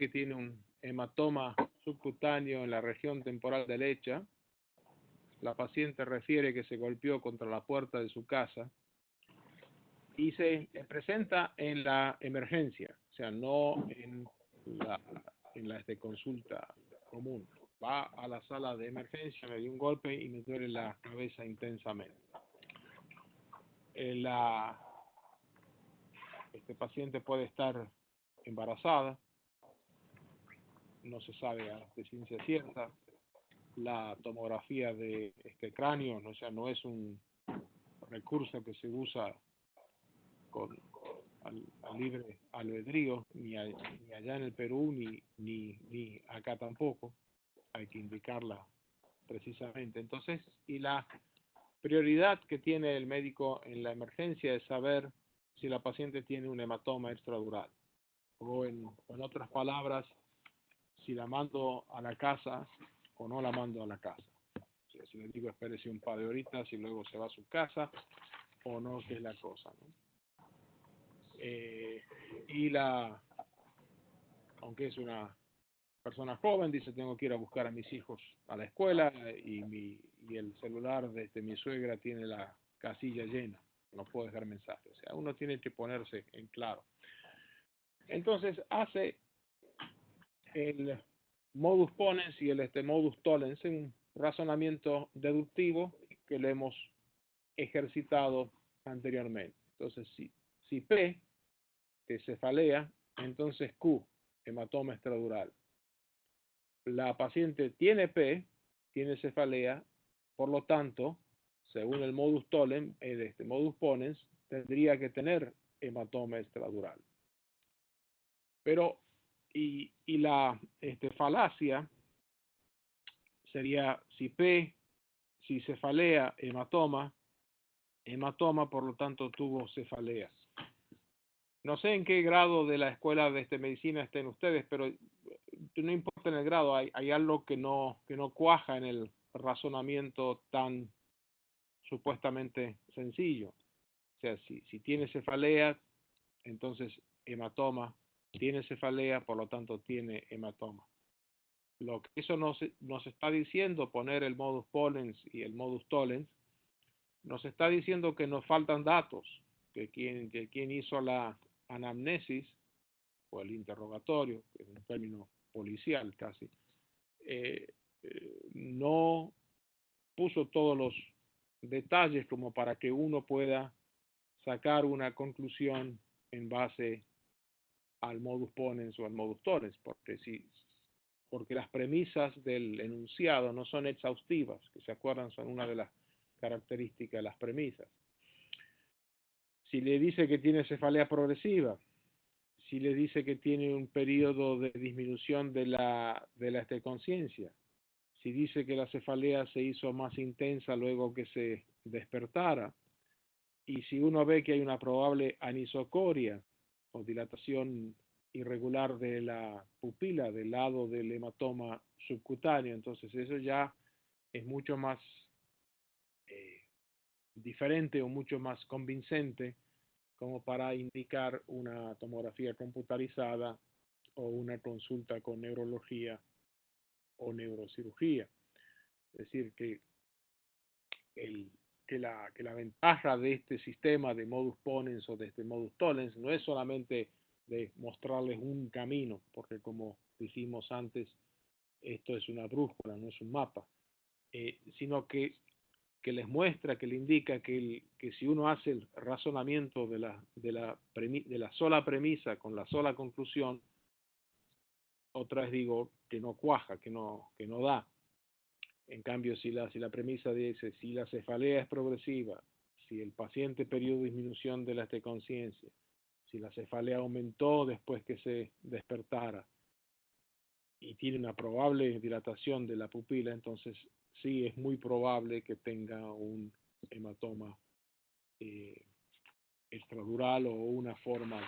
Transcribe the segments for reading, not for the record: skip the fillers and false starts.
que tiene un hematoma subcutáneo en la región temporal derecha. La paciente refiere que se golpeó contra la puerta de su casa y se presenta en la emergencia, o sea, no en la consulta común. Va a la sala de emergencia, me dio un golpe y me duele la cabeza intensamente. Este paciente puede estar embarazada, no se sabe a ciencia cierta. La tomografía de este cráneo, o sea, no es un recurso que se usa al libre albedrío, ni allá en el Perú, ni acá tampoco. Hay que indicarla precisamente. Entonces, y la prioridad que tiene el médico en la emergencia es saber si la paciente tiene un hematoma extradural. O en otras palabras, si la mando a la casa o no la mando a la casa. O sea, si le digo espérese un par de horitas y luego se va a su casa, o no, qué es la cosa, ¿no? Aunque es una persona joven, dice, tengo que ir a buscar a mis hijos a la escuela y el celular de mi suegra tiene la casilla llena, no puedo dejar mensajes. O sea, uno tiene que ponerse en claro. Entonces hace el modus ponens y el modus tollens en un razonamiento deductivo que lo hemos ejercitado anteriormente. Entonces, si P, es cefalea, entonces Q, hematoma extradural. La paciente tiene P, tiene cefalea, por lo tanto, según el modus tollens, modus ponens, tendría que tener hematoma extradural. Pero, y la falacia sería si P, si cefalea, hematoma, por lo tanto tuvo cefalea. No sé en qué grado de la escuela de medicina estén ustedes, pero no importa en el grado, hay algo que no cuaja en el razonamiento tan supuestamente sencillo. O sea, si tiene cefalea, entonces hematoma, tiene cefalea, por lo tanto tiene hematoma. Lo que eso nos está diciendo, poner el modus ponens y el modus tollens, nos está diciendo que nos faltan datos, que quien hizo la anamnesis o el interrogatorio, que es un término policial casi, no puso todos los detalles como para que uno pueda sacar una conclusión en base al modus ponens o al modus tollens, porque las premisas del enunciado no son exhaustivas, que se acuerdan son una de las características de las premisas. Si le dice que tiene cefalea progresiva, si le dice que tiene un periodo de disminución de la conciencia, si dice que la cefalea se hizo más intensa luego que se despertara, y si uno ve que hay una probable anisocoria o dilatación irregular de la pupila del lado del hematoma subcutáneo, entonces eso ya es mucho más diferente o mucho más convincente como para indicar una tomografía computarizada o una consulta con neurología o neurocirugía. Es decir, que la ventaja de este sistema de modus ponens o de este modus tollens no es solamente de mostrarles un camino, porque como dijimos antes, esto es una brújula, no es un mapa, sino que les muestra, que le indica que si uno hace el razonamiento de la sola premisa con la sola conclusión, otra vez digo que no cuaja, que no da. En cambio, si la premisa dice, si la cefalea es progresiva, si el paciente periodo de disminución de la conciencia, si la cefalea aumentó después que se despertara y tiene una probable dilatación de la pupila, entonces sí es muy probable que tenga un hematoma extradural o una forma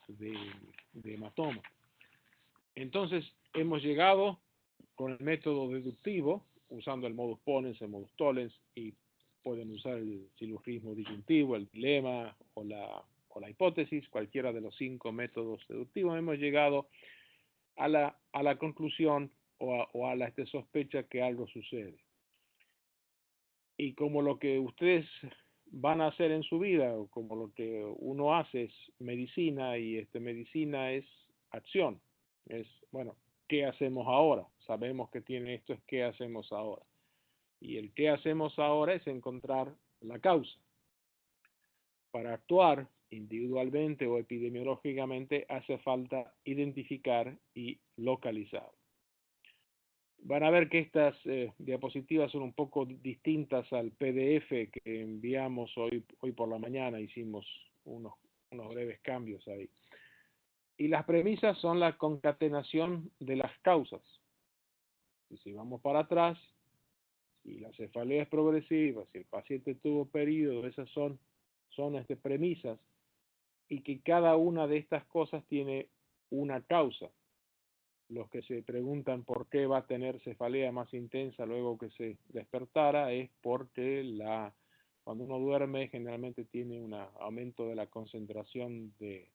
de hematoma. Entonces hemos llegado con el método deductivo, usando el modus ponens, el modus tollens, y pueden usar el silogismo disyuntivo, el dilema o la hipótesis, cualquiera de los 5 métodos deductivos. Hemos llegado a la conclusión o a la sospecha que algo sucede. Y como lo que ustedes van a hacer en su vida, o como lo que uno hace es medicina, y medicina es acción. Es, bueno, ¿qué hacemos ahora? Sabemos que tiene esto, es ¿qué hacemos ahora? Y el qué hacemos ahora es encontrar la causa. Para actuar individualmente o epidemiológicamente hace falta identificar y localizar. Van a ver que estas diapositivas son un poco distintas al PDF que enviamos hoy por la mañana. Hicimos unos breves cambios ahí. Y las premisas son la concatenación de las causas. Y si vamos para atrás, si la cefalea es progresiva, si el paciente tuvo periodo, esas son premisas, y que cada una de estas cosas tiene una causa. Los que se preguntan por qué va a tener cefalea más intensa luego que se despertara es porque cuando uno duerme generalmente tiene un aumento de la concentración de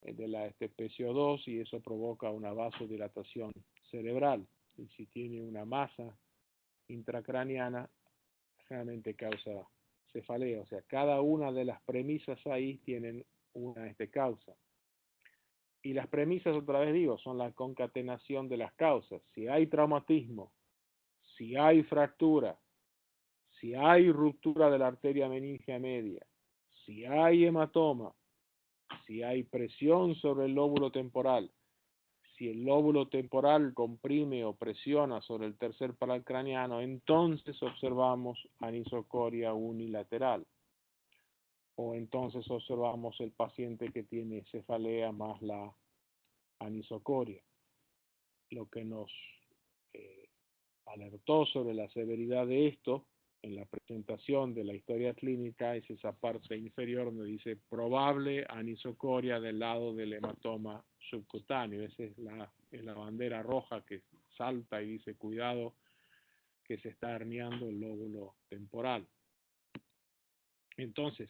la PCO2, y eso provoca una vasodilatación cerebral. Y si tiene una masa intracraniana, generalmente causa cefalea. O sea, cada una de las premisas ahí tienen una causa. Y las premisas, otra vez digo, son la concatenación de las causas. Si hay traumatismo, si hay fractura, si hay ruptura de la arteria meningea media, si hay hematoma, si hay presión sobre el lóbulo temporal, si el lóbulo temporal comprime o presiona sobre el tercer paral craneano, entonces observamos anisocoria unilateral. O entonces observamos el paciente que tiene cefalea más la anisocoria. Lo que nos alertó sobre la severidad de esto en la presentación de la historia clínica es esa parte inferior donde dice probable anisocoria del lado del hematoma subcutáneo. Esa es la bandera roja que salta y dice cuidado que se está herniando el lóbulo temporal. Entonces,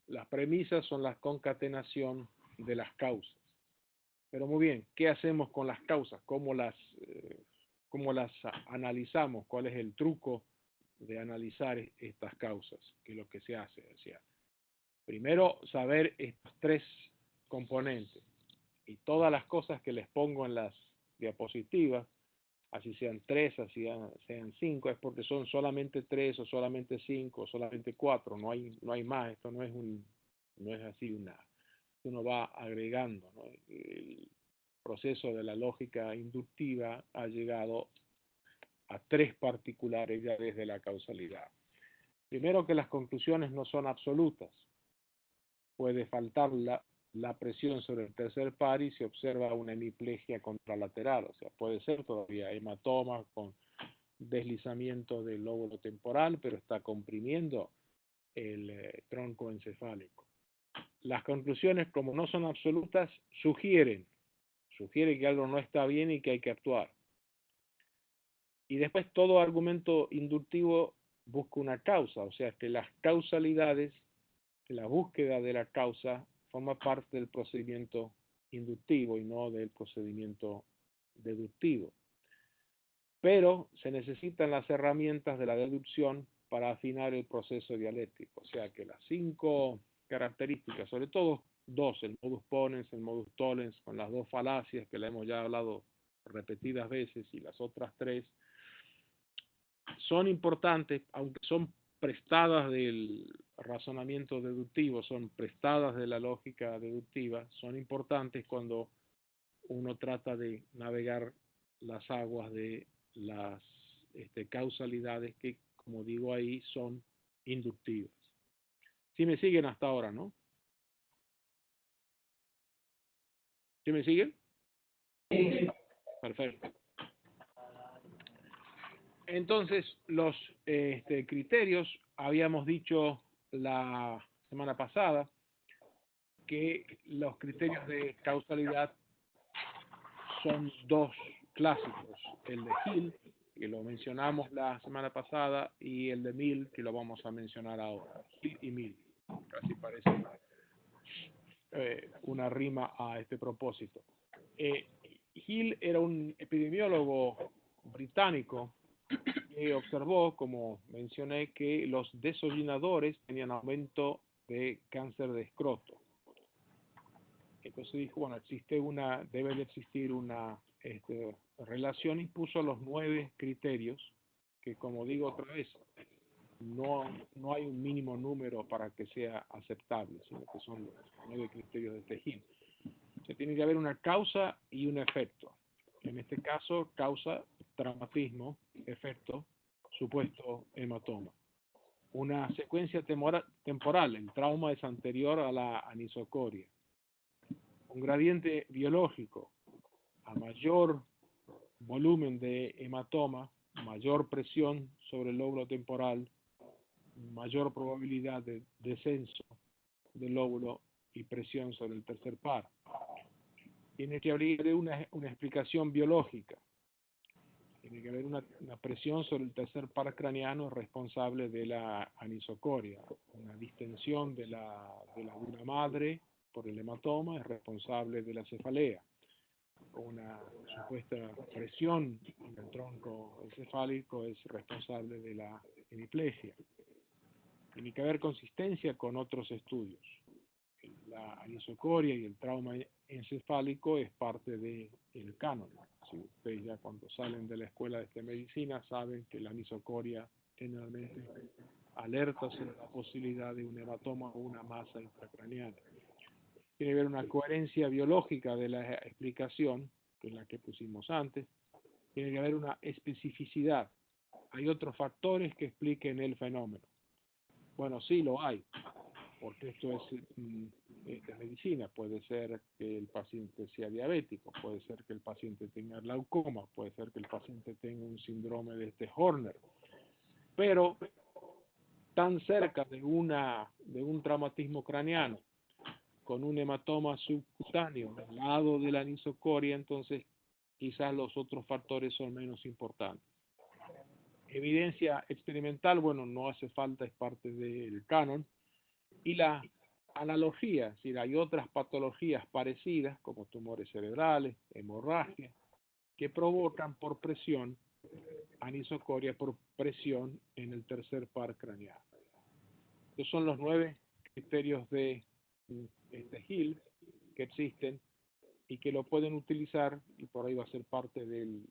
las premisas son la concatenación de las causas. Pero muy bien, ¿qué hacemos con las causas? ¿Cómo las analizamos? ¿Cuál es el truco de analizar estas causas? ¿Qué es lo que se hace? O sea, primero, saber estos tres componentes. Y todas las cosas que les pongo en las diapositivas, así sean 3, así sean 5, es porque son solamente 3 o solamente 5 o solamente 4. No hay más. Esto no es así uno va agregando, ¿no? El proceso de la lógica inductiva ha llegado a 3 particulares ya desde la causalidad. Primero, que las conclusiones no son absolutas. Puede faltar la presión sobre el tercer par y se observa una hemiplegia contralateral, o sea, puede ser todavía hematoma con deslizamiento del lóbulo temporal, pero está comprimiendo el tronco encefálico. Las conclusiones, como no son absolutas, sugiere que algo no está bien y que hay que actuar. Y después todo argumento inductivo busca una causa, o sea que las causalidades, la búsqueda de la causa forma parte del procedimiento inductivo y no del procedimiento deductivo. Pero se necesitan las herramientas de la deducción para afinar el proceso dialéctico, o sea que las 5 características, sobre todo 2, el modus ponens, el modus tollens, con las 2 falacias que le hemos ya hablado repetidas veces, y las otras 3, son importantes, aunque son prestadas del razonamiento deductivo, son prestadas de la lógica deductiva, son importantes cuando uno trata de navegar las aguas de las causalidades que, como digo ahí, son inductivas. ¿Sí me siguen hasta ahora, no? ¿Sí me siguen? Perfecto. Entonces, los criterios, habíamos dicho la semana pasada que los criterios de causalidad son 2 clásicos, el de Hill, que lo mencionamos la semana pasada, y el de Mill, que lo vamos a mencionar ahora. Hill y Mill, casi parece una rima a este propósito. Hill era un epidemiólogo británico que observó, como mencioné, que los deshollinadores tenían aumento de cáncer de escroto. Entonces dijo, bueno, debe de existir una relación, y puso los 9 criterios, que como digo otra vez, no hay un mínimo número para que sea aceptable, sino que son los 9 criterios de este Hill. Se tiene que haber una causa y un efecto. En este caso, causa, traumatismo, efecto, supuesto hematoma. Una secuencia temporal, el trauma es anterior a la anisocoria. Un gradiente biológico, a mayor volumen de hematoma, mayor presión sobre el lóbulo temporal, mayor probabilidad de descenso del lóbulo y presión sobre el tercer par. Tiene que haber una explicación biológica. Tiene que haber una presión sobre el tercer par craneano responsable de la anisocoria. Una distensión de la duna madre por el hematoma es responsable de la cefalea. Una supuesta presión en el tronco encefálico es responsable de la hemiplegia. Tiene que haber consistencia con otros estudios. La anisocoria y el trauma encefálico es parte del canon. Si ustedes ya cuando salen de la escuela de medicina saben que la anisocoria generalmente alerta sobre la posibilidad de un hematoma o una masa intracraneana. Tiene que haber una coherencia biológica de la explicación, que es la que pusimos antes. Tiene que haber una especificidad. ¿Hay otros factores que expliquen el fenómeno? Bueno, sí lo hay, porque esto es medicina. Puede ser que el paciente sea diabético, puede ser que el paciente tenga glaucoma, puede ser que el paciente tenga un síndrome de Horner, pero tan cerca de un traumatismo craneano con un hematoma subcutáneo al lado de la anisocoria, entonces quizás los otros factores son menos importantes. Evidencia experimental, bueno, no hace falta, es parte del canon. Y la analogía, es decir, hay otras patologías parecidas, como tumores cerebrales, hemorragia, que provocan por presión anisocoria, por presión en el tercer par craneano. Estos son los 9 criterios de Hill que existen y que lo pueden utilizar, y por ahí va a ser parte del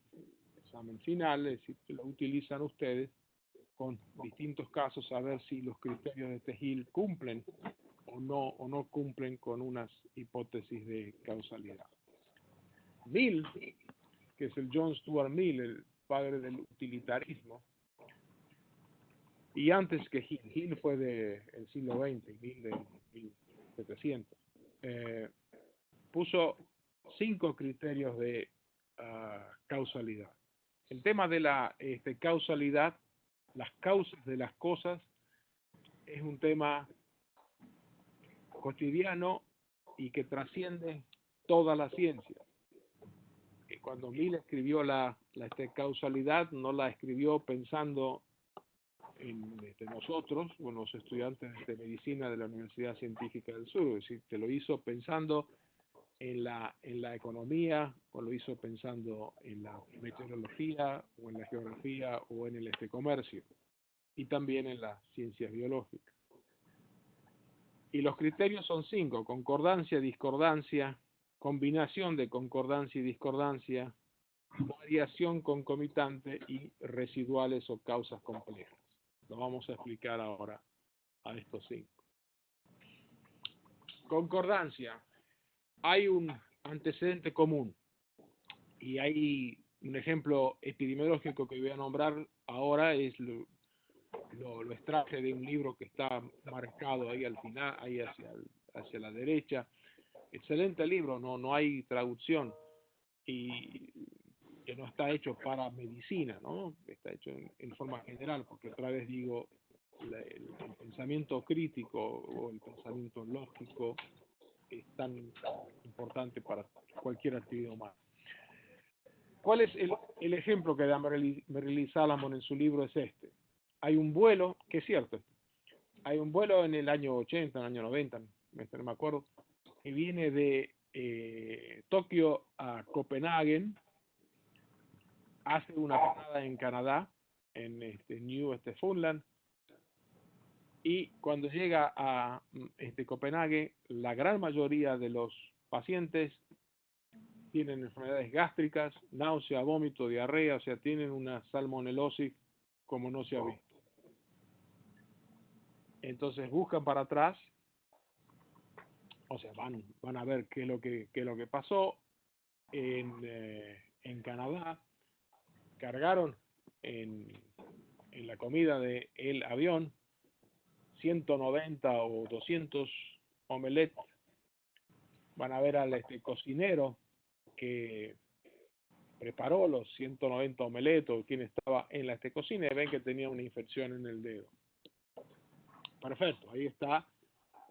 examen final, es decir, que lo utilizan ustedes con distintos casos a ver si los criterios de Hill cumplen o no cumplen con unas hipótesis de causalidad. Mill, que es el John Stuart Mill, el padre del utilitarismo, y antes que Hill fue del siglo XX, Mill de 1700, puso 5 criterios de causalidad. El tema de la causalidad, las causas de las cosas, es un tema cotidiano y que trasciende toda la ciencia. Cuando Mill escribió la causalidad, no la escribió pensando en nosotros, bueno, los estudiantes de medicina de la Universidad Científica del Sur, es decir, que lo hizo pensando en la economía, o lo hizo pensando en la meteorología, o en la geografía, o en el comercio, y también en las ciencias biológicas. Y los criterios son 5: concordancia, discordancia, combinación de concordancia y discordancia, variación concomitante y residuales o causas complejas. Lo vamos a explicar ahora a estos 5. Concordancia. Hay un antecedente común y hay un ejemplo epidemiológico que voy a nombrar ahora, es lo extraje de un libro que está marcado ahí al final, ahí hacia la derecha. Excelente libro, no hay traducción y que no está hecho para medicina, ¿no? Está hecho en forma general, porque otra vez digo, el pensamiento crítico o el pensamiento lógico es tan importante para cualquier actividad humana. ¿Cuál es el ejemplo que da Merrill Salamon en su libro? Es este. Hay un vuelo, que es cierto, hay un vuelo en el año 80, en el año 90, no me acuerdo, que viene de Tokio a Copenhague, hace una parada en Canadá, en New Foundland, y cuando llega a Copenhague, la gran mayoría de los pacientes tienen enfermedades gástricas, náusea, vómito, diarrea, o sea, tienen una salmonelosis como no se ha visto. Entonces buscan para atrás, o sea, van a ver qué es lo que pasó en Canadá. Cargaron en la comida del avión 190 o 200 omelets. Van a ver al cocinero que preparó los 190 omeletos, o quien estaba en la cocina, y ven que tenía una infección en el dedo. Perfecto, ahí está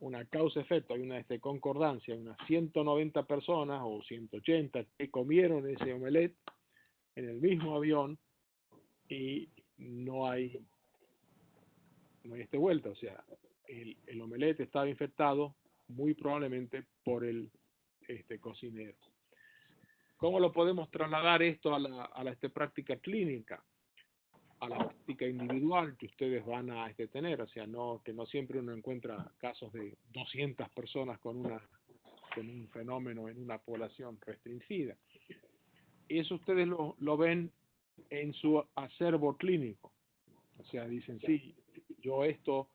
una causa-efecto, hay una concordancia, unas 190 personas o 180 que comieron ese omelet en el mismo avión y no hay vuelta, o sea, el omelette estaba infectado muy probablemente por el cocinero. ¿Cómo lo podemos trasladar esto a la práctica clínica? A la práctica individual que ustedes van a tener, o sea, que no siempre uno encuentra casos de 200 personas con un fenómeno en una población restringida. Eso ustedes lo ven en su acervo clínico. O sea, dicen, sí, yo esto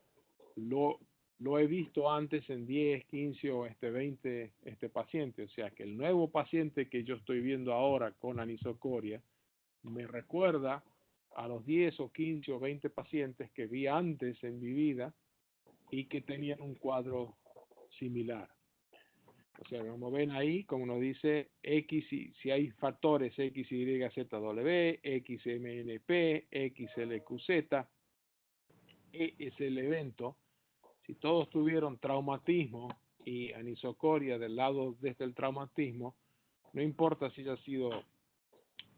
lo he visto antes en 10, 15 o 20 pacientes. O sea, que el nuevo paciente que yo estoy viendo ahora con anisocoria me recuerda a los 10 o 15 o 20 pacientes que vi antes en mi vida y que tenían un cuadro similar. O sea, como ven ahí, como nos dice, si hay factores X, Y, Z, W, XMNP, XLQZ, E es el evento. Si todos tuvieron traumatismo y anisocoria del lado desde el traumatismo, no importa si haya sido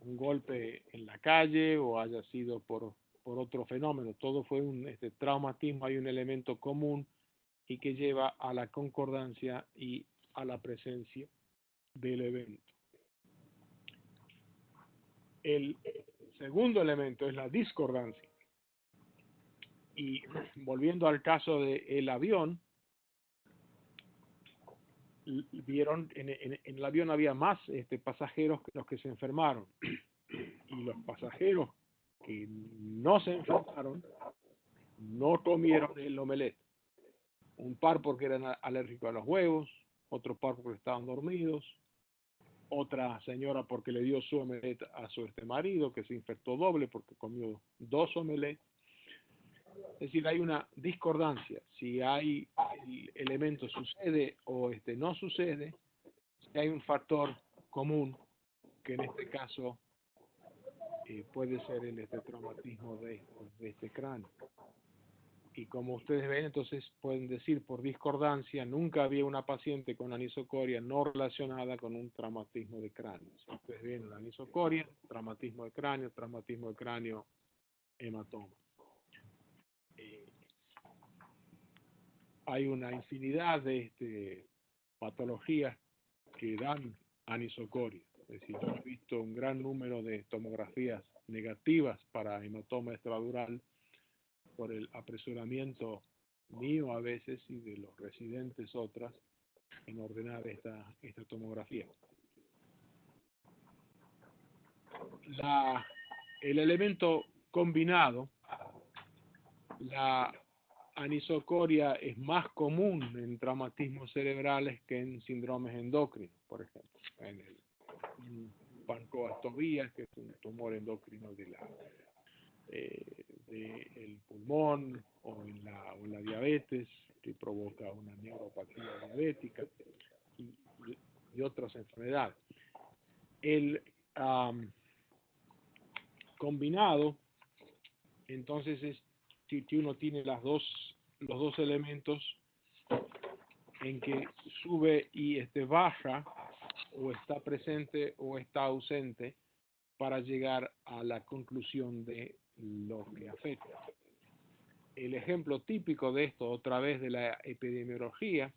un golpe en la calle o haya sido por otro fenómeno, todo fue un traumatismo, hay un elemento común y que lleva a la concordancia y a la presencia del evento. El segundo elemento es la discordancia. Y volviendo al caso del avión, vieron en el avión había más pasajeros que los que se enfermaron. Y los pasajeros que no se enfermaron no comieron el omelette. Un par porque eran alérgicos a los huevos, otro par porque estaban dormidos, otra señora porque le dio su omelette a su marido, que se infectó doble porque comió 2 omelettes. Es decir, hay una discordancia. Si hay el elemento sucede o no sucede, si hay un factor común, que en este caso puede ser el traumatismo de este cráneo. Y como ustedes ven, entonces pueden decir por discordancia, nunca había una paciente con anisocoria no relacionada con un traumatismo de cráneo. Si ustedes ven la anisocoria, traumatismo de cráneo, hematoma. Hay una infinidad de patologías que dan anisocoria. Es decir, yo he visto un gran número de tomografías negativas para hematoma extradural por el apresuramiento mío a veces y de los residentes otras en ordenar esta tomografía. El elemento combinado, la anisocoria es más común en traumatismos cerebrales que en síndromes endocrinos, por ejemplo, en el pancoastovía, que es un tumor endocrino del pulmón, o en la diabetes, que provoca una neuropatía diabética y otras enfermedades. El combinado, entonces, es que uno tiene los dos elementos en que sube y baja, o está presente o está ausente, para llegar a la conclusión de lo que afecta. El ejemplo típico de esto, otra vez de la epidemiología,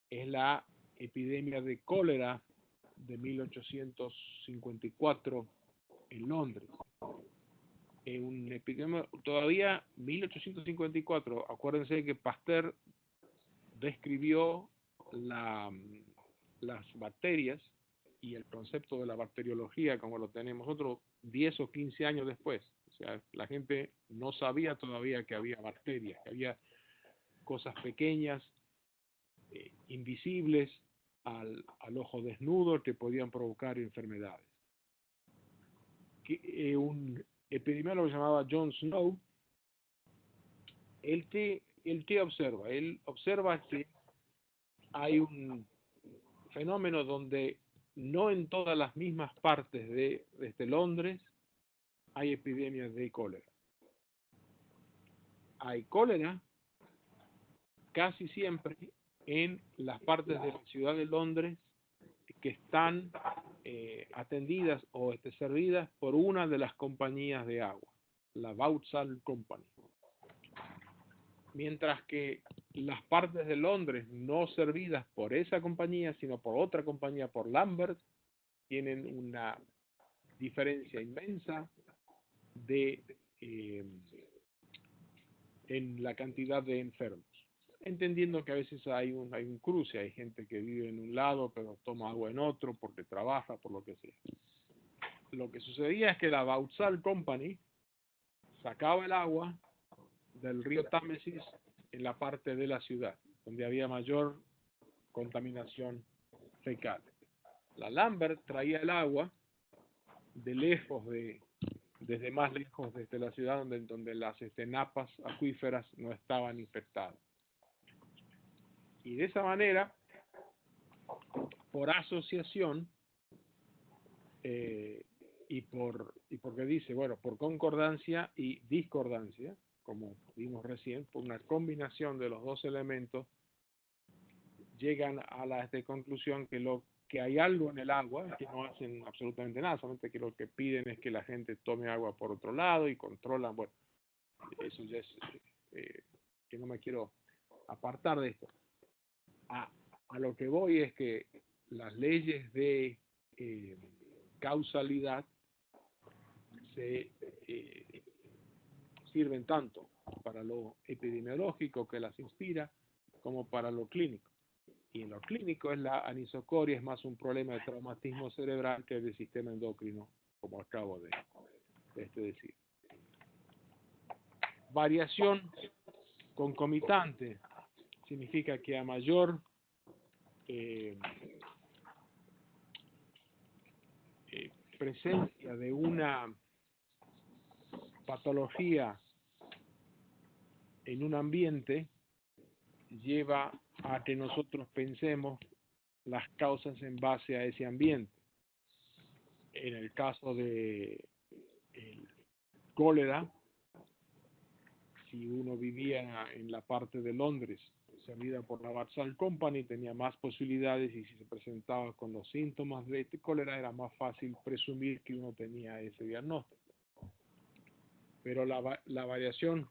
es la epidemia de cólera de 1854 en Londres. Un epidemia, todavía 1854, acuérdense que Pasteur describió las bacterias y el concepto de la bacteriología como lo tenemos nosotros 10 o 15 años después. O sea, la gente no sabía todavía que había bacterias, que había cosas pequeñas, invisibles al ojo desnudo, que podían provocar enfermedades. Un epidemiólogo llamado John Snow, él observa que hay un fenómeno donde no en todas las mismas partes de Londres hay epidemias de cólera. Hay cólera casi siempre en las partes de la ciudad de Londres que están atendidas o servidas por una de las compañías de agua, la Vauxhall Company. Mientras que las partes de Londres no servidas por esa compañía, sino por otra compañía, por Lambert, tienen una diferencia inmensa en la cantidad de enfermos. Entendiendo que a veces hay un cruce, hay gente que vive en un lado pero toma agua en otro porque trabaja, por lo que sea. Lo que sucedía es que la Vauxhall Company sacaba el agua del río Támesis en la parte de la ciudad, donde había mayor contaminación fecal. La Lambert traía el agua de lejos, desde más lejos, desde la ciudad donde las napas acuíferas no estaban infectadas. Y de esa manera, por asociación, y porque dice, bueno, por concordancia y discordancia, como vimos recién, por una combinación de los dos elementos, llegan a la conclusión que hay algo en el agua, que no hacen absolutamente nada, solamente que lo que piden es que la gente tome agua por otro lado y controlan, bueno, eso ya es, que no me quiero apartar de esto. A lo que voy es que las leyes de causalidad sirven tanto para lo epidemiológico que las inspira como para lo clínico. Y en lo clínico es la anisocoria, es más un problema de traumatismo cerebral que del sistema endocrino, como acabo de decir. Variación concomitante significa que a mayor presencia de una patología en un ambiente, lleva a que nosotros pensemos las causas en base a ese ambiente. En el caso de el cólera, si uno vivía en la parte de Londres servida por la Vauxhall Company, tenía más posibilidades, y si se presentaba con los síntomas de cólera era más fácil presumir que uno tenía ese diagnóstico. Pero la variación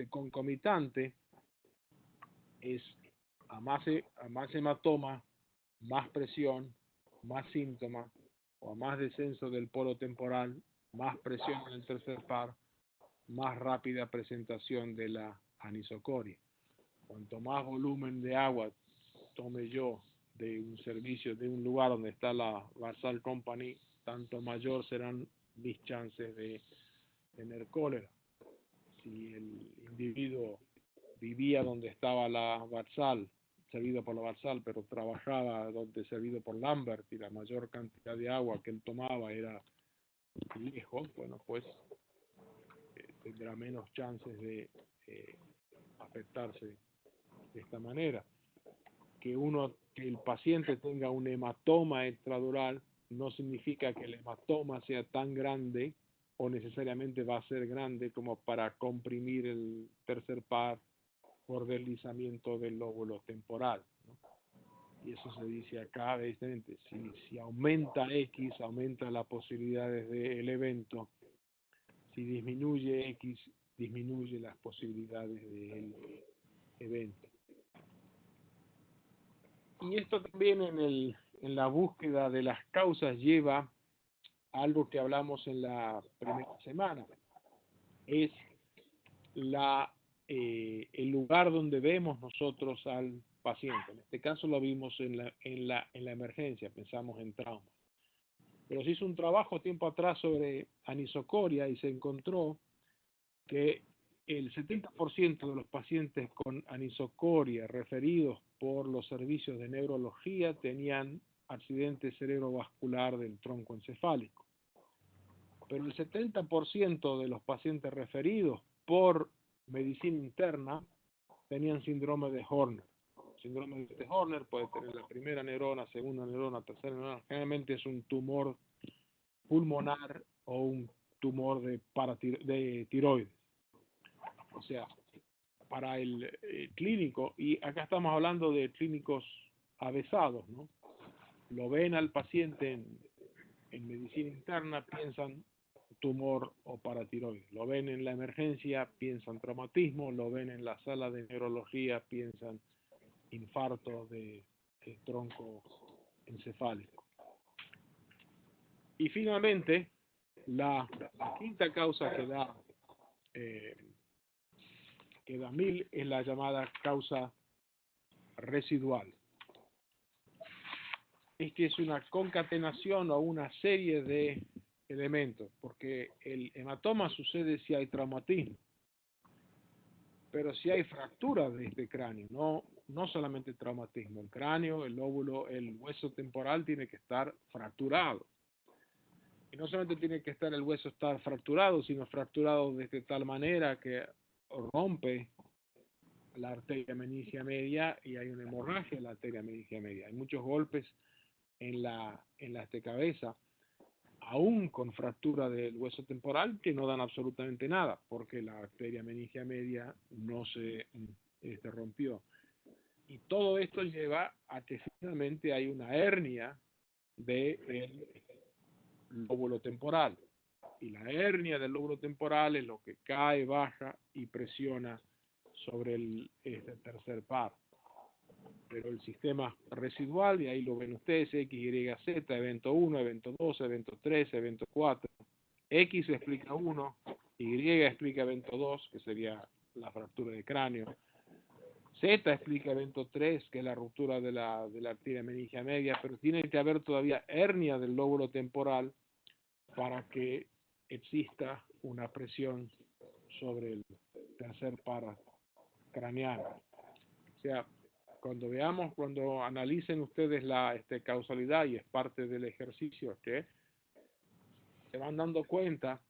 concomitante es a más hematoma, más presión, más síntomas, o a más descenso del polo temporal, más presión en el tercer par, más rápida presentación de la anisocoria. Cuanto más volumen de agua tome yo de un servicio, de un lugar donde está la Vauxhall Company, tanto mayor serán mis chances de tener cólera. Si el individuo vivía donde estaba la Vauxhall, servido por la Vauxhall, pero trabajaba donde servido por Lambert, y la mayor cantidad de agua que él tomaba era lejos, bueno, pues tendrá menos chances de afectarse de esta manera. Que el paciente tenga un hematoma extradural no significa que el hematoma sea tan grande o necesariamente va a ser grande como para comprimir el tercer par por deslizamiento del lóbulo temporal, ¿no? Y eso se dice acá, evidentemente, si aumenta X, aumenta las posibilidades del evento. Si disminuye X, disminuye las posibilidades del evento. Y esto también en la búsqueda de las causas lleva a algo que hablamos en la primera semana, es el lugar donde vemos nosotros al paciente. En este caso lo vimos en la emergencia, pensamos en trauma. Pero se hizo un trabajo tiempo atrás sobre anisocoria y se encontró que el 70% de los pacientes con anisocoria referidos por los servicios de neurología tenían accidente cerebrovascular del tronco encefálico. Pero el 70% de los pacientes referidos por medicina interna tenían síndrome de Horner. Síndrome de Horner puede tener la primera neurona, segunda neurona, tercera neurona. Generalmente es un tumor pulmonar o un tumor de tiroides. O sea, para el clínico, y acá estamos hablando de clínicos avesados, ¿no? Lo ven al paciente en medicina interna, piensan tumor o paratiroides. Lo ven en la emergencia, piensan traumatismo. Lo ven en la sala de neurología, piensan infarto de tronco encefálico. Y finalmente, la quinta causa que da 1000 es la llamada causa residual. Es que es una concatenación o una serie de elementos, porque el hematoma sucede si hay traumatismo, pero si hay fractura de este cráneo, no solamente traumatismo, el cráneo, el lóbulo, el hueso temporal tiene que estar fracturado. Y no solamente tiene que estar el hueso estar fracturado, sino fracturado de tal manera que rompe la arteria meningia media y hay una hemorragia en la arteria meningia media. Hay muchos golpes en la cabeza, aún con fractura del hueso temporal, que no dan absolutamente nada, porque la arteria meningia media no se rompió. Y todo esto lleva a que finalmente hay una hernia del lóbulo temporal. Y la hernia del lóbulo temporal es lo que cae, baja y presiona sobre el tercer par. Pero el sistema residual, y ahí lo ven ustedes, X, Y, Z, evento 1, evento 2, evento 3, evento 4. X explica 1, Y explica evento 2, que sería la fractura de cráneo. Z explica evento 3, que es la ruptura de la arteria meningia media, pero tiene que haber todavía hernia del lóbulo temporal para que exista una presión sobre el tercer par craneano. O sea, cuando analicen ustedes la causalidad, y es parte del ejercicio que se van dando cuenta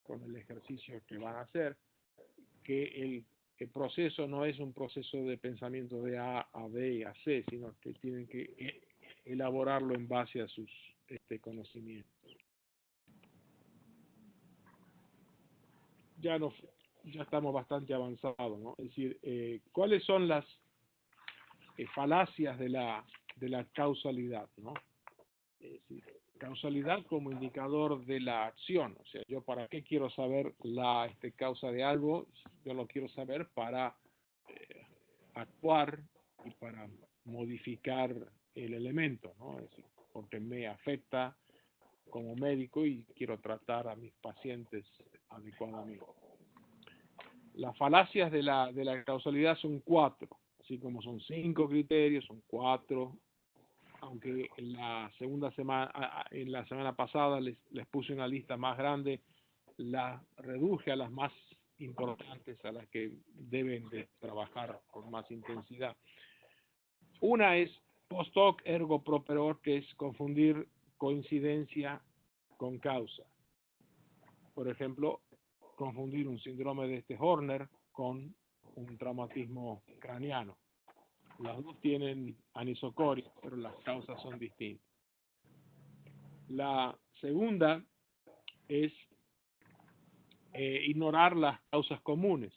con el ejercicio que van a hacer, que el proceso no es un proceso de pensamiento de A a B y a C, sino que tienen que elaborarlo en base a sus conocimientos. Ya estamos bastante avanzados, ¿no? Es decir, ¿cuáles son las falacias de la causalidad, ¿no? Es decir, causalidad como indicador de la acción. O sea, yo para qué quiero saber la causa de algo, yo lo quiero saber para actuar y para modificar el elemento, ¿no? Es decir, porque me afecta como médico y quiero tratar a mis pacientes adecuadamente. Las falacias de la causalidad son 4, así como son 5 criterios, son 4. Aunque en la semana pasada les puse una lista más grande, la reduje a las más importantes, a las que deben de trabajar con más intensidad. Una es post hoc ergo propter hoc, que es confundir coincidencia con causa. Por ejemplo, confundir un síndrome de Horner con un traumatismo craneano. Las dos tienen anisocoria, pero las causas son distintas. La segunda es ignorar las causas comunes.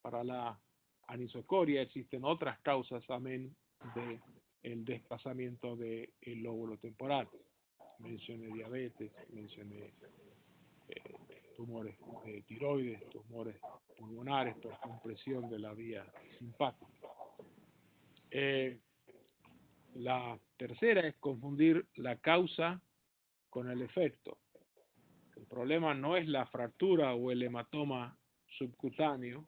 Para la anisocoria existen otras causas, amén del desplazamiento del lóbulo temporal. Mencioné diabetes, mencioné tumores de tiroides, tumores pulmonares por compresión de la vía simpática. La tercera es confundir la causa con el efecto. El problema no es la fractura o el hematoma subcutáneo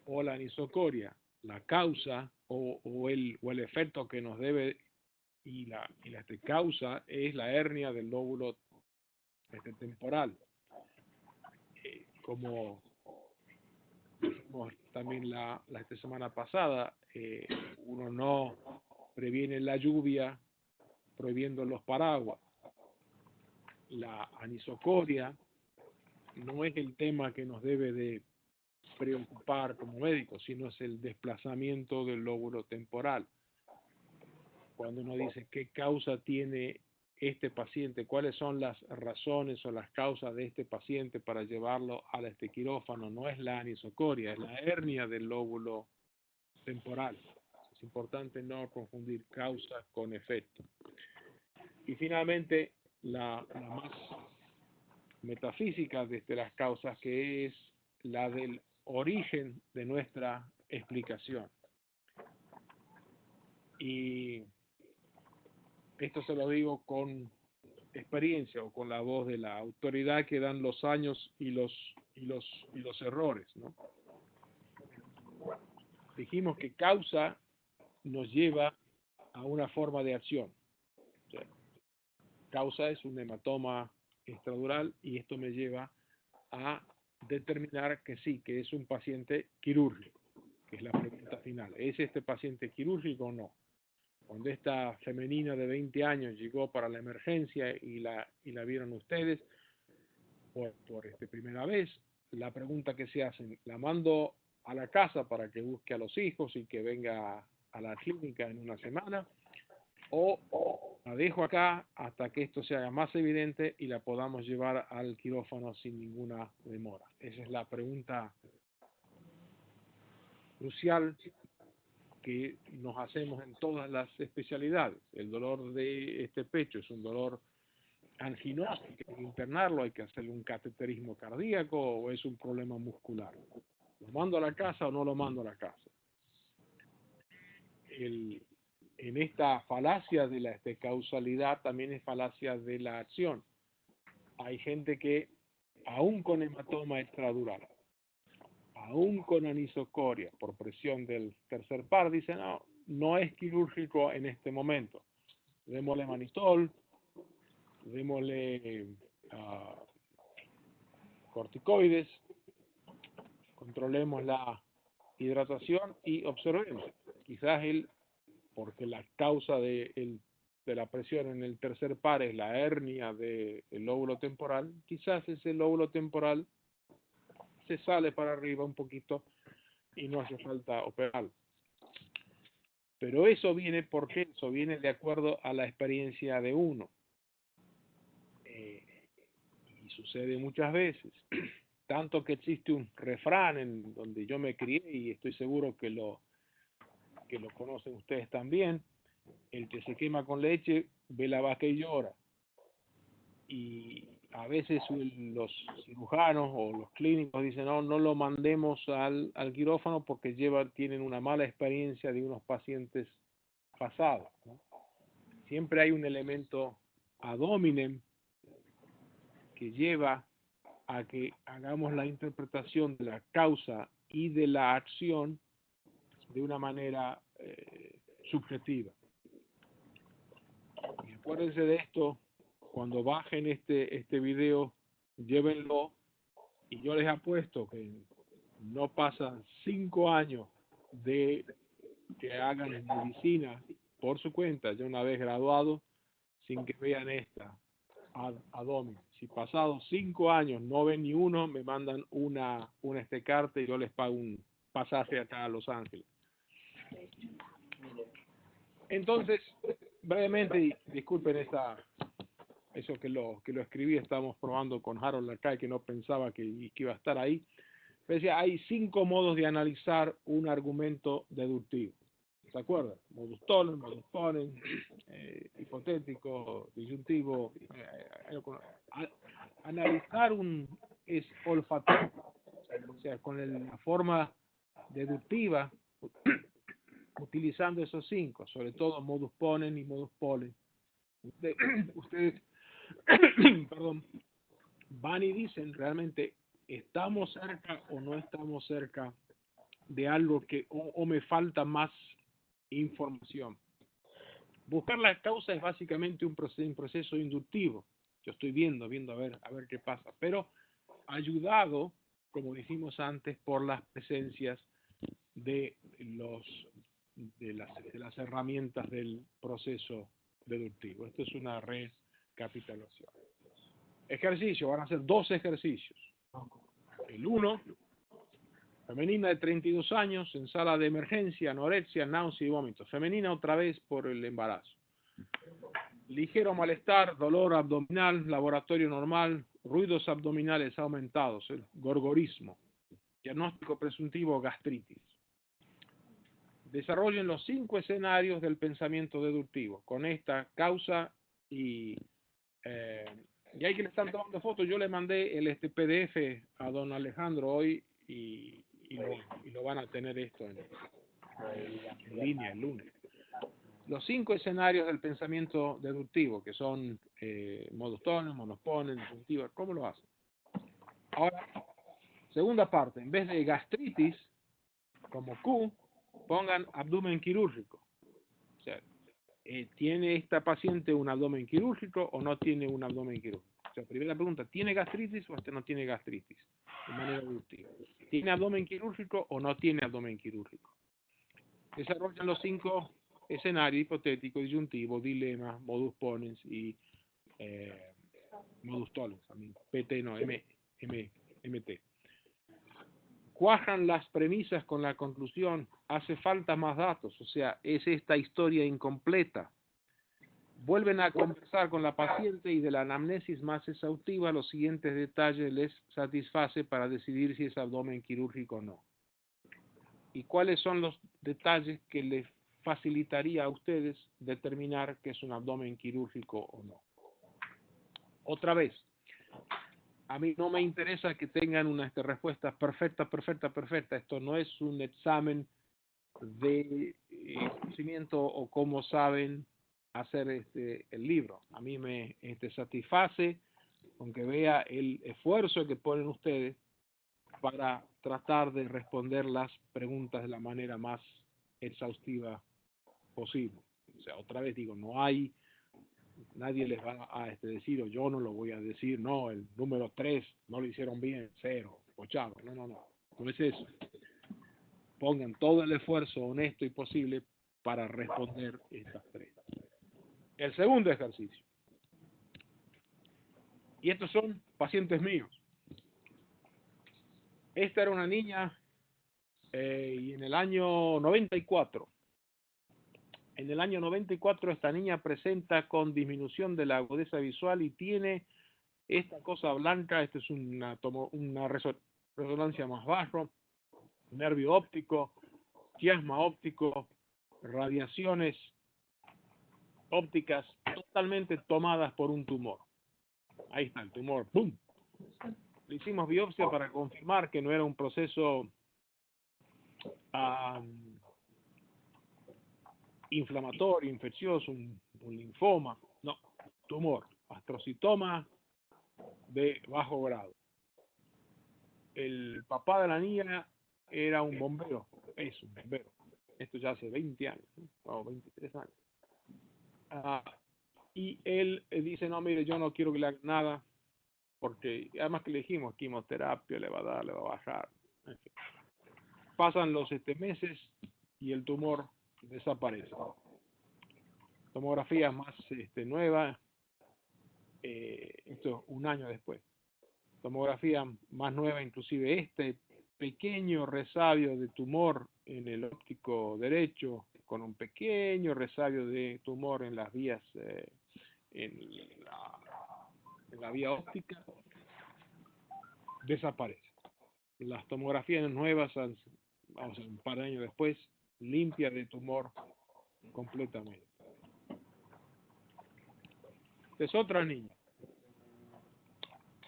o la anisocoria. La causa o el efecto que nos debe y la causa es la hernia del lóbulo temporal. Como dijimos también esta semana pasada, uno no previene la lluvia prohibiendo los paraguas. La anisocoria no es el tema que nos debe de preocupar como médicos, sino es el desplazamiento del lóbulo temporal. Cuando uno dice qué causa tiene este paciente, cuáles son las razones o las causas de este paciente para llevarlo a este quirófano, no es la anisocoria, es la hernia del lóbulo temporal. Es importante no confundir causa con efecto. Y finalmente, la más metafísica desde las causas, que es la del origen de nuestra explicación. Y esto se lo digo con experiencia o con la voz de la autoridad que dan los años y los errores, ¿no? Dijimos que causa nos lleva a una forma de acción. O sea, causa es un hematoma extradural y esto me lleva a determinar que sí, que es un paciente quirúrgico, que es la pregunta final. ¿Es este paciente quirúrgico o no? Cuando esta femenina de 20 años llegó para la emergencia y la vieron ustedes por primera vez, la pregunta que se hacen, ¿la mando a la casa para que busque a los hijos y que venga a la clínica en una semana? ¿O la dejo acá hasta que esto se haga más evidente y la podamos llevar al quirófano sin ninguna demora? Esa es la pregunta crucial que nos hacemos en todas las especialidades. El dolor de este pecho es un dolor anginoso, hay que internarlo, hay que hacerle un cateterismo cardíaco o es un problema muscular. ¿Lo mando a la casa o no lo mando a la casa? En esta falacia de la causalidad también es falacia de la acción. Hay gente que, aún con hematoma extradural, aún con anisocoria, por presión del tercer par, dice, no es quirúrgico en este momento. Démosle manitol, démosle corticoides, controlemos la hidratación y observemos. Quizás porque la causa de la presión en el tercer par es la hernia del lóbulo temporal, quizás ese lóbulo temporal se sale para arriba un poquito y no hace falta operar. Pero eso viene, ¿por qué? Eso viene de acuerdo a la experiencia de uno. Y sucede muchas veces. Tanto que existe un refrán en donde yo me crié y estoy seguro que lo conocen ustedes también. El que se quema con leche ve la vaca y llora. Y a veces los cirujanos o los clínicos dicen, no lo mandemos al quirófano porque tienen una mala experiencia de unos pacientes pasados, ¿no? Siempre hay un elemento ad hominem que lleva a que hagamos la interpretación de la causa y de la acción de una manera subjetiva. Y acuérdense de esto, cuando bajen este video, llévenlo, y yo les apuesto que no pasan 5 años de que hagan medicina por su cuenta, ya una vez graduado, sin que vean esta ad hominem. Si pasados 5 años no ven ni uno, me mandan una carta y yo les pago un pasaje acá a Los Ángeles. Entonces, brevemente, y disculpen eso que lo escribí, estamos probando con Harold acá, que no pensaba que iba a estar ahí. Pero decía, hay 5 modos de analizar un argumento deductivo. ¿Se acuerdan? Modus tollens, modus ponens, hipotético, disyuntivo. Analizar es olfativo, o sea, con la forma deductiva, utilizando esos 5, sobre todo modus ponens y modus polens. Ustedes perdón, van y dicen realmente estamos cerca o no estamos cerca de algo que o me falta más información. Buscar la causa es básicamente un proceso inductivo. Yo estoy viendo a ver qué pasa, pero ayudado, como dijimos antes, por las presencias de las herramientas del proceso deductivo. Esto es una recapitulación. Ejercicio, van a ser 2 ejercicios. El 1, femenina de 32 años, en sala de emergencia, anorexia, náusea y vómitos. Femenina otra vez por el embarazo. Ligero malestar, dolor abdominal, laboratorio normal, ruidos abdominales aumentados, el gorgorismo. Diagnóstico presuntivo, gastritis. Desarrollen los 5 escenarios del pensamiento deductivo con esta causa y hay que le están tomando fotos. Yo le mandé el PDF a don Alejandro hoy y lo van a tener esto en línea el lunes. Los 5 escenarios del pensamiento deductivo, que son modus ponens, modus ponens, disjuntiva, ¿cómo lo hacen? Ahora, segunda parte, en vez de gastritis, como Q, pongan abdomen quirúrgico. O sea, ¿tiene esta paciente un abdomen quirúrgico o no tiene un abdomen quirúrgico? O sea, primera pregunta, ¿tiene gastritis o no tiene gastritis? De manera deductiva. ¿Tiene abdomen quirúrgico o no tiene abdomen quirúrgico? Desarrollan los 5 escenarios hipotéticos, disyuntivo, dilema, modus ponens y modus tollens, PT no, MT. Cuajan las premisas con la conclusión, hace falta más datos, o sea, es esta historia incompleta. Vuelven a conversar con la paciente y de la anamnesis más exhaustiva los siguientes detalles les satisface para decidir si es abdomen quirúrgico o no. ¿Y cuáles son los detalles que les facilitaría a ustedes determinar que es un abdomen quirúrgico o no? Otra vez, a mí no me interesa que tengan una respuesta perfecta. Esto no es un examen de conocimiento o cómo saben hacer el libro. A mí me satisface con que vea el esfuerzo que ponen ustedes para tratar de responder las preguntas de la manera más exhaustiva posible. O sea, otra vez digo, nadie les va a decir, o yo no lo voy a decir, no, el número 3 no lo hicieron bien, 0, pochado. No es eso. Pongan todo el esfuerzo honesto y posible para responder estas 3. El segundo ejercicio. Y estos son pacientes míos. Esta era una niña y en el año 94. En el año 94 esta niña presenta con disminución de la agudeza visual y tiene esta cosa blanca. Esta es una resonancia más bajo, nervio óptico, quiasma óptico, radiaciones ópticas totalmente tomadas por un tumor. Ahí está el tumor, ¡pum! Le hicimos biopsia para confirmar que no era un proceso inflamatorio, infeccioso, un linfoma, no, tumor, astrocitoma de bajo grado. El papá de la niña era un bombero, es un bombero. Esto ya hace 20 años, o 23 años. Y él dice, no, mire, yo no quiero que le haga nada, porque además que le dijimos quimioterapia, le va a dar, le va a bajar. En fin. Pasan los meses y el tumor desaparece. Tomografía más nueva, esto un año después. Tomografía más nueva, inclusive este pequeño resabio de tumor en el óptico derecho, con un pequeño resabio de tumor en las vías, en la vía óptica, desaparece. Las tomografías nuevas, vamos a un par de años después, limpia de tumor completamente. Esta es otra niña,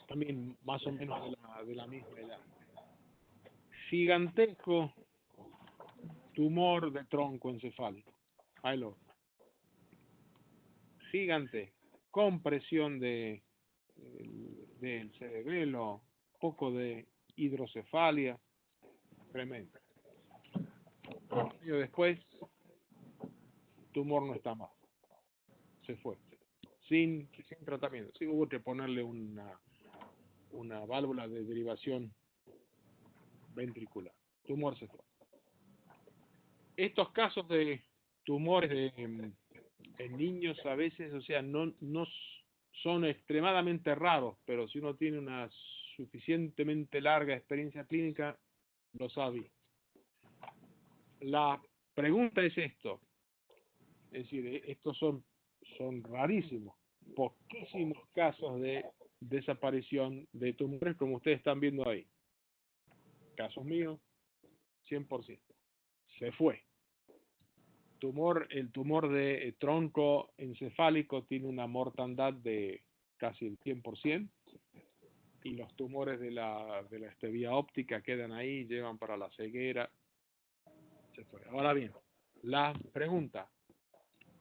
también más o menos de la misma edad. Gigantesco tumor de tronco encefálico. Ahí lo. Gigante. Compresión del cerebelo, poco de hidrocefalia, tremendo. Y después, tumor no está más. Se fue. Sin tratamiento. Sí hubo que ponerle una válvula de derivación ventricular. Tumor se fue. Estos casos de tumores en niños a veces, o sea, no son extremadamente raros, pero si uno tiene una suficientemente larga experiencia clínica, lo sabe. La pregunta es esto, es decir, estos son rarísimos, poquísimos casos de desaparición de tumores como ustedes están viendo ahí. Casos míos, 100%. Se fue. El tumor de tronco encefálico tiene una mortandad de casi el 100%, y los tumores de la vía óptica quedan ahí, llevan para la ceguera. Se fue. Ahora bien, la pregunta,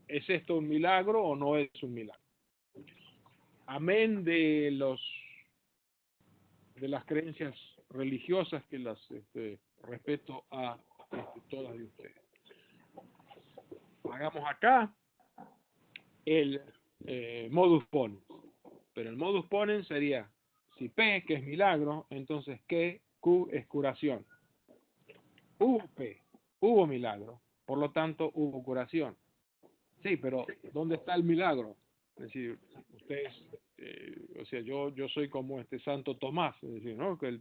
¿es esto un milagro o no es un milagro? Amén de las creencias religiosas que las respeto a todas de ustedes. Hagamos acá el modus ponens. Pero el modus ponens sería, si P, que es milagro, entonces ¿qué? Q es curación. Hubo P, hubo milagro, por lo tanto hubo curación. Sí, pero ¿dónde está el milagro? Es decir, ustedes, o sea, yo soy como Santo Tomás, es decir, ¿no? Que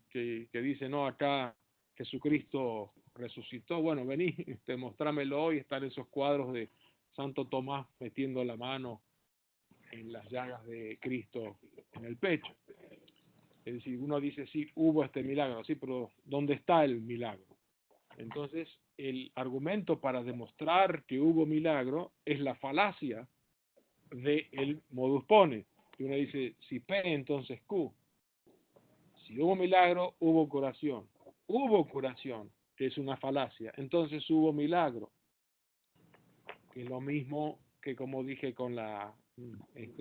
dice, no, acá Jesucristo resucitó. Bueno, vení, mostrámelo hoy. Están esos cuadros de Santo Tomás metiendo la mano en las llagas de Cristo en el pecho. Es decir, uno dice, sí, hubo este milagro, sí, pero ¿dónde está el milagro? Entonces, el argumento para demostrar que hubo milagro es la falacia del modus ponens. Y uno dice, si P, entonces Q. Si hubo milagro, hubo curación. Hubo curación, que es una falacia. Entonces hubo milagro. Que es lo mismo que, como dije, con la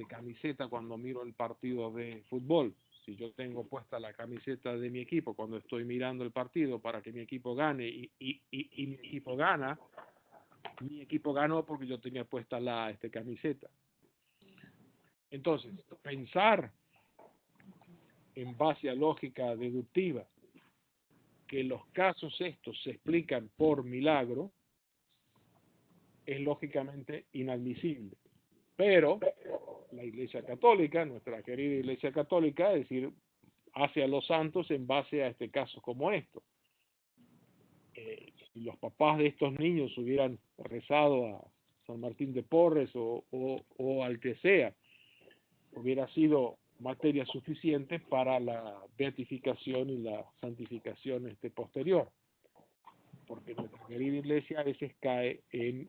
camiseta cuando miro el partido de fútbol. Si yo tengo puesta la camiseta de mi equipo cuando estoy mirando el partido para que mi equipo gane y mi equipo gana, mi equipo ganó porque yo tenía puesta la camiseta. Entonces, pensar en base a lógica deductiva que los casos estos se explican por milagro es lógicamente inadmisible. Pero la Iglesia Católica, nuestra querida Iglesia Católica, es decir, hace a los santos en base a casos como estos. Si los papás de estos niños hubieran rezado a San Martín de Porres o al que sea, hubiera sido materia suficiente para la beatificación y la santificación posterior. Porque nuestra querida Iglesia a veces cae en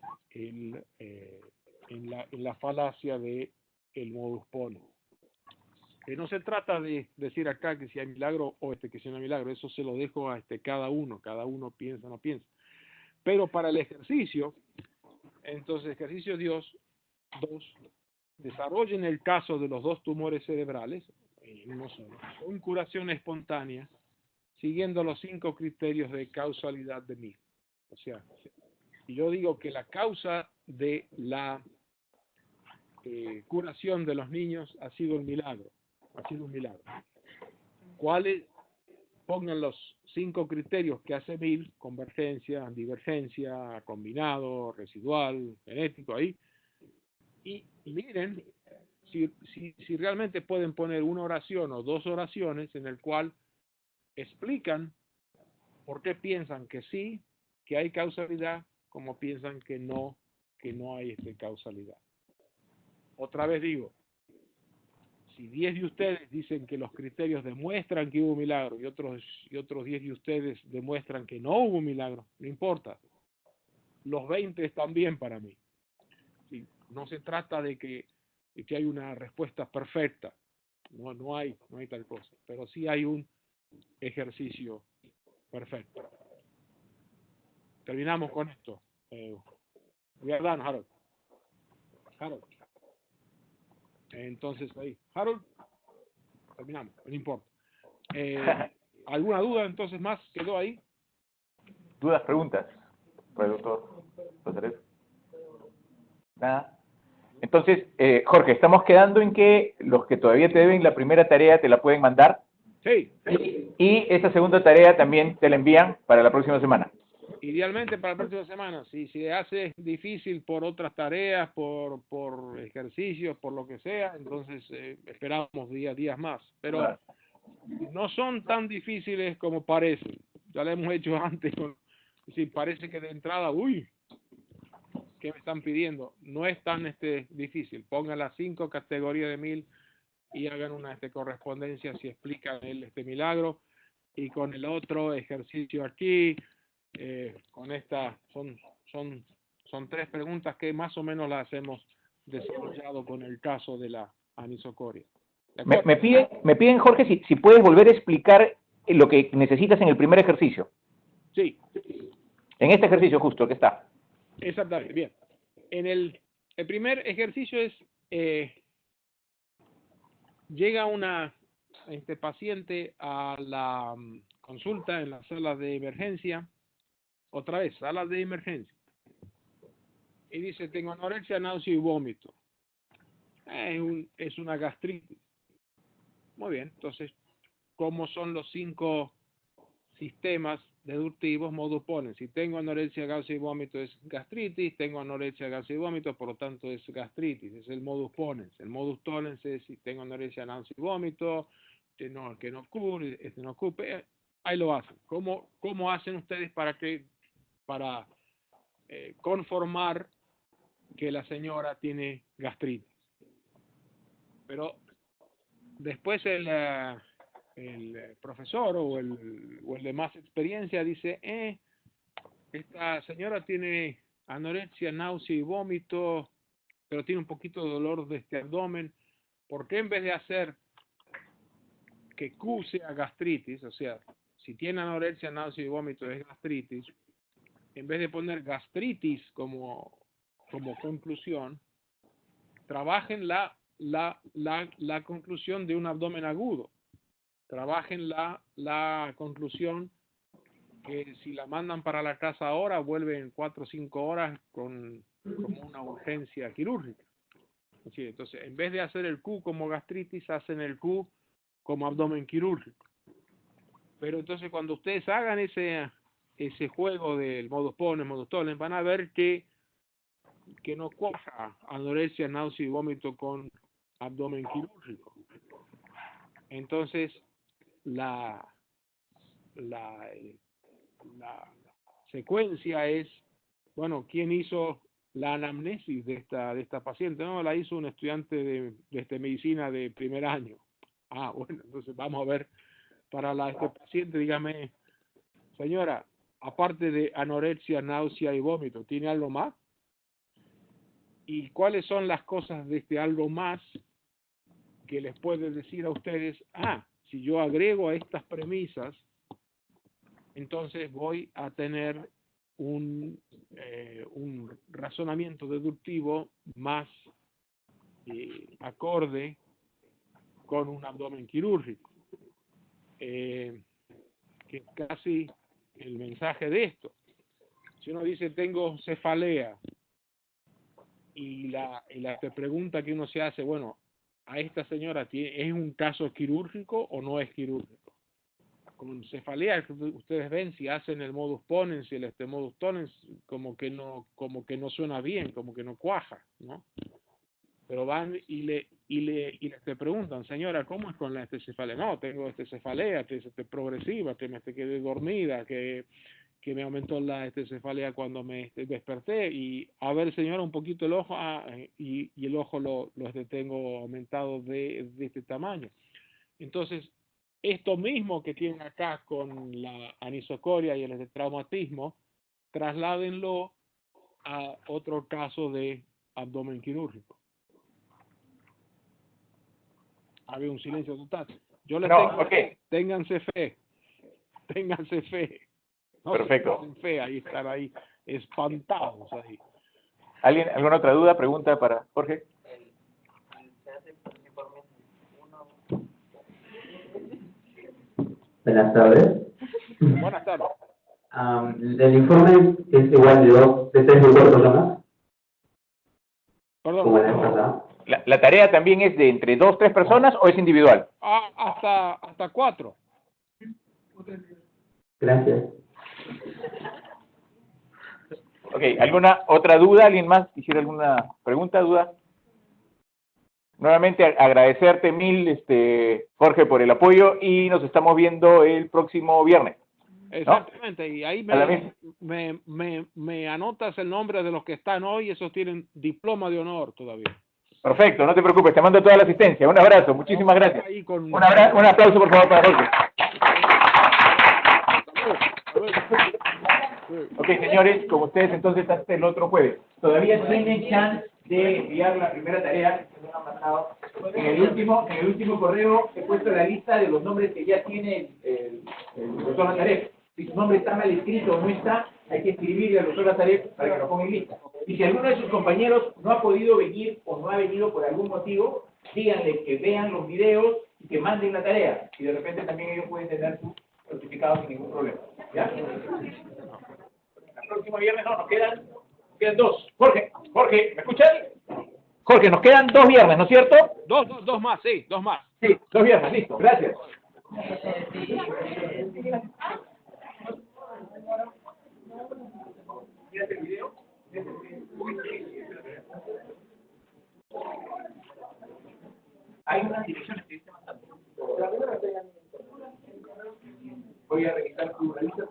la falacia de el modus ponens. Que no se trata de decir acá que si hay milagro o que si no hay milagro, eso se lo dejo a cada uno piensa o no piensa. Pero para el ejercicio, entonces ejercicio Dios, desarrollen el caso de los dos tumores cerebrales, uno solo, con curación espontánea, siguiendo los 5 criterios de causalidad de Mill. O sea, si yo digo que la causa de la curación de los niños ha sido un milagro, ¿cuáles? Pongan los 5 criterios que hace Mill: convergencia, divergencia, combinado, residual, genético, ahí, y miren si realmente pueden poner una oración o 2 oraciones en el cual explican por qué piensan que sí, que hay causalidad, como piensan que no hay causalidad. Otra vez digo, si 10 de ustedes dicen que los criterios demuestran que hubo milagro y otros 10 de ustedes demuestran que no hubo milagro, no importa. Los 20 están bien para mí. ¿Sí? No se trata de que hay una respuesta perfecta. No hay tal cosa. Pero sí hay un ejercicio perfecto. terminamos con esto. We are done, Harold. Harold. Entonces ahí, Harold, terminamos, no importa. ¿Alguna duda entonces más quedó ahí? ¿Dudas, preguntas? Para el doctor Rosario. Nada. Entonces, Jorge, estamos quedando en que los que todavía te deben la primera tarea te la pueden mandar. Sí. Y esa segunda tarea también te la envían para la próxima semana. Idealmente para la próxima semana. Si se hace difícil por otras tareas, por ejercicios, por lo que sea, entonces esperamos días más. Pero no son tan difíciles como parecen. Ya lo hemos hecho antes. Sí, parece que de entrada, uy, ¿qué me están pidiendo? No es tan difícil. Pongan las 5 categorías de 1000 y hagan una correspondencia si explican milagro, y con el otro ejercicio aquí, con esta, son 3 preguntas que más o menos las hemos desarrollado con el caso de la anisocoria. Me piden, Jorge, si puedes volver a explicar lo que necesitas en el primer ejercicio. Sí. En este ejercicio justo que está. Exactamente, bien. En el primer ejercicio es, llega este paciente a la consulta en la sala de emergencia, otra vez, sala de emergencia, y dice, tengo anorexia, náusea y vómito. Es una gastritis. Muy bien, entonces, ¿cómo son los 5 sistemas deductivos modus ponens? Si tengo anorexia, náusea y vómito es gastritis, tengo anorexia, náusea y vómito, por lo tanto es gastritis, es el modus ponens. El modus tollens es si tengo anorexia, náusea y vómito, que no ocurre, no ocupe, ahí lo hacen. ¿Cómo hacen ustedes para conformar que la señora tiene gastritis? Pero después el profesor o el de más experiencia dice, esta señora tiene anorexia, náusea y vómito, pero tiene un poquito de dolor de abdomen. ¿Por qué en vez de hacer que Q sea gastritis, o sea, si tiene anorexia, náusea y vómito es gastritis, en vez de poner gastritis como conclusión, trabajen la conclusión de un abdomen agudo? Trabajen la conclusión que si la mandan para la casa ahora, vuelve en 4 o 5 horas como una urgencia quirúrgica. Sí, entonces, en vez de hacer el Q como gastritis, hacen el Q como abdomen quirúrgico. Pero entonces, cuando ustedes hagan ese juego del modus ponens, modus tollens, van a ver que no cuaja anorexia, náusea y vómito con abdomen quirúrgico. Entonces, la secuencia es, bueno, ¿quién hizo la anamnesis de esta paciente? No, la hizo un estudiante de medicina de primer año. Bueno, entonces vamos a ver, para este paciente, dígame, señora, aparte de anorexia, náusea y vómito, ¿tiene algo más? ¿Y cuáles son las cosas de algo más que les puede decir a ustedes, si yo agrego a estas premisas, entonces voy a tener un razonamiento deductivo más acorde con un abdomen quirúrgico? Que es casi el mensaje de esto. Si uno dice tengo cefalea y la pregunta que uno se hace, bueno, a esta señora ¿es un caso quirúrgico o no es quirúrgico? Con cefalea, ustedes ven, si hacen el modus ponens y el modus tollens, como que no suena bien, como que no cuaja, ¿no? Pero van y le preguntan, señora, ¿cómo es con la cefalea? No, tengo cefalea, que es progresiva, que me quedé dormida, que me aumentó la cefalea cuando me desperté, y a ver, señora, un poquito el ojo, y el ojo lo tengo aumentado de este tamaño. Entonces, esto mismo que tienen acá con la anisocoria y el traumatismo, trasládenlo a otro caso de abdomen quirúrgico. Había un silencio total. Yo les tengo, okay. ténganse fe. No Perfecto. se pasen fea y estar ahí espantados ahí. ¿Alguien, alguna otra duda, pregunta para Jorge? Buenas tardes. Buenas tardes. El informe es igual de 3 reportes nomás, como el año Perdón. pasado. ¿La tarea también es de entre 2, 3 personas o es individual? Hasta 4. Gracias. Ok, ¿alguna otra duda? ¿Alguien más quisiera alguna pregunta, duda? Nuevamente agradecerte mil, Jorge, por el apoyo y nos estamos viendo el próximo viernes. Exactamente, y ahí A la misma. me anotas el nombre de los que están hoy, esos tienen diploma de honor todavía. Perfecto, no te preocupes, te mando toda la asistencia. Un abrazo, muchísimas gracias. Ahí con... Un aplauso, por favor, para Jorge. Ok, señores, como ustedes entonces hasta el otro jueves. Todavía tienen chance de enviar la primera tarea que nos han mandado. En el último correo he puesto la lista de los nombres que ya tiene el doctor Nazaré. Si su nombre está mal escrito o no está, hay que escribirle al doctor Nazaré para que lo ponga en lista. Y si alguno de sus compañeros no ha podido venir o no ha venido por algún motivo, díganle que vean los videos y que manden la tarea. Y de repente también ellos pueden tener su certificado sin ningún problema. ¿Ya? El próximo viernes no, nos quedan 2. Jorge, ¿me escuchas? Jorge, nos quedan 2 viernes, ¿no es cierto? Dos más, sí, 2 más. Sí, 2 viernes, listo, gracias. ¿Miraste el video? Hay unas direcciones que dice mandando. Voy a revisar tu lista.